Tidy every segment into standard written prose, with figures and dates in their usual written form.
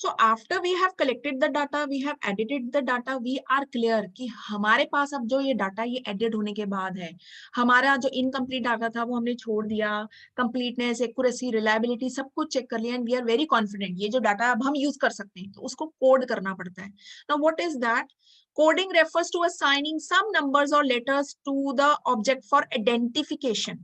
So after we have collected the data, we have edited the data, we are clear कि हमारे पास अब जो ये डाटा ये एडिट होने के बाद है, हमारा जो इनकम्प्लीट डाटा था वो हमने छोड़ दिया, कंप्लीटनेस, एक्यूरेसी, रिलायबिलिटी सब कुछ चेक कर लिया and we are very confident ये जो डाटा अब हम यूज कर सकते हैं, तो उसको कोड करना पड़ता है. Now what is that? Coding refers to assigning some numbers or letters to the object for identification.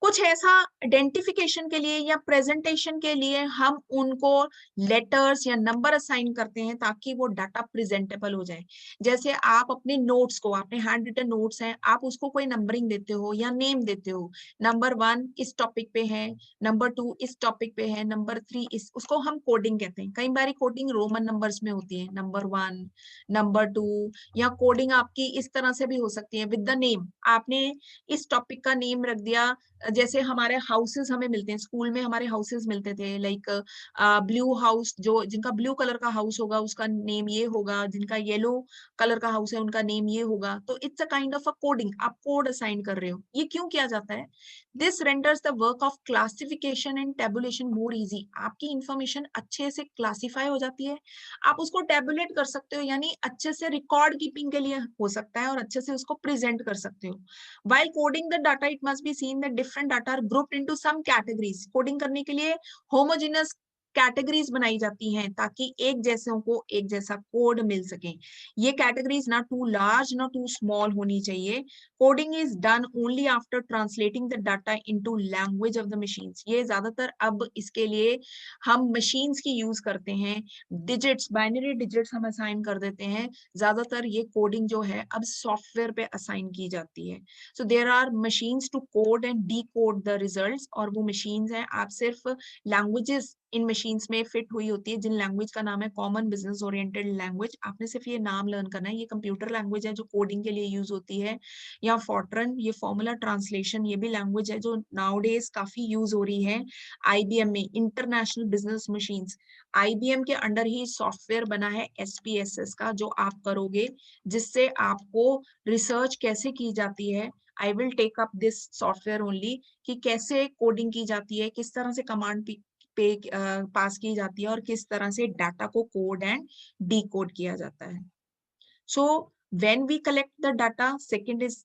कुछ ऐसा आइडेंटिफिकेशन के लिए या प्रेजेंटेशन के लिए हम उनको लेटर्स या नंबर असाइन करते हैं ताकि वो डाटा प्रेजेंटेबल हो जाए. जैसे आप अपने नोट्स को, आपने हैंड रिटन नोट्स हैं, आप उसको कोई नंबरिंग देते हो या नेम देते हो, नंबर 1 इस टॉपिक पे है, नंबर 2 इस टॉपिक पे है, नंबर 3 इस, उसको हम कोडिंग कहते हैं. कई बार कोडिंग रोमन नंबर्स में होती है, नंबर 1, नंबर 2, या कोडिंग आपकी इस तरह से भी हो सकती है विद द नेम. आपने इस टॉपिक का नेम रख दिया, जैसे हमारे हाउसेस हमें मिलते हैं स्कूल में, हमारे हाउसेस मिलते थे लाइक ब्लू हाउस, जो जिनका ब्लू कलर का हाउस होगा उसका नेम ये होगा, जिनका येलो कलर का हाउस है उनका नेम ये होगा. तो it's a kind of a coding, आप कोड असाइन कर रहे हो. ये क्यों किया जाता है? This renders the work of classification and tabulation more easy. आपकी इंफॉर्मेशन अच्छे से क्लासिफाई हो जाती है, आप उसको टेबुलेट कर सकते हो, यानी अच्छे से रिकॉर्ड कीपिंग के लिए हो सकता है और अच्छे से उसको प्रेजेंट कर सकते हो. While coding the data, it must be seen that different data are grouped into some categories. Coding करने के लिए homogeneous कैटेगरीज बनाई जाती हैं ताकि एक जैसों को एक जैसा कोड मिल सके. ये कैटेगरीज ना टू लार्ज ना टू स्मॉल होनी चाहिए. Coding is done only after translating the data into language of the machines. ये ज्यादातर अब इसके लिए हम मशीन्स की यूज करते हैं. डिजिट्स, बाइनरी डिजिट्स हम असाइन कर देते हैं. ज्यादातर ये कोडिंग जो है अब सॉफ्टवेयर पे असाइन की जाती है. So there are machines to code and decode the results, और वो मशीन्स हैं. आप सिर्फ लैंग्वेजेस इन मशीन्स में फिट हुई होती है, जिन लैंग्वेज का नाम है कॉमन बिजनेस ओरिएंटेड लैंग्वेज. आपने सिर्फ ये नाम लर्न करना है. ये कंप्यूटर लैंग्वेज है जो कोडिंग के लिए यूज होती है. या फॉर्ट्रन, ये फॉर्मूला ट्रांसलेशन, ये भी लैंग्वेज है जो नाउडेज काफी यूज हो रही है आईबीएम में, इंटरनेशनल बिजनेस मशीन्स. आईबीएम के अंडर ही सॉफ्टवेयर बना है एसपीएसएस का, जो आप करोगे, जिससे आपको रिसर्च कैसे की जाती है. I will take up this software only, कि कैसे कोडिंग की जाती है, किस तरह से कमांड पे पास की जाती है और किस तरह से डाटा को कोड एंड डी कोड किया जाता है. सो when we collect the data, second is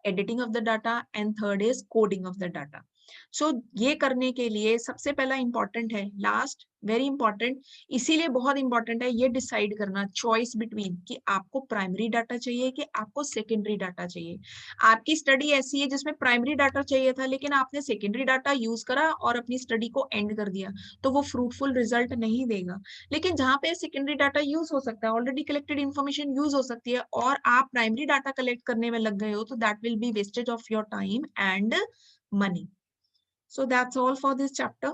editing of the data and third is coding of the data. So ये करने के लिए सबसे पहला इंपॉर्टेंट है, लास्ट वेरी इंपॉर्टेंट, इसीलिए बहुत इंपॉर्टेंट है ये डिसाइड करना, चॉइस बिटवीन, कि आपको प्राइमरी डाटा चाहिए कि आपको सेकेंडरी डाटा चाहिए. आपकी स्टडी ऐसी है जिसमें प्राइमरी डाटा चाहिए था लेकिन आपने सेकेंडरी डाटा यूज करा और अपनी स्टडी को एंड कर दिया, तो वो फ्रूटफुल रिजल्ट नहीं देगा. लेकिन जहां पे सेकेंडरी डाटा यूज हो सकता है, ऑलरेडी कलेक्टेड इन्फॉर्मेशन यूज हो सकती है, और आप प्राइमरी डाटा कलेक्ट करने में लग गए हो, तो that will be wastage of your time and money. So that's all for this chapter.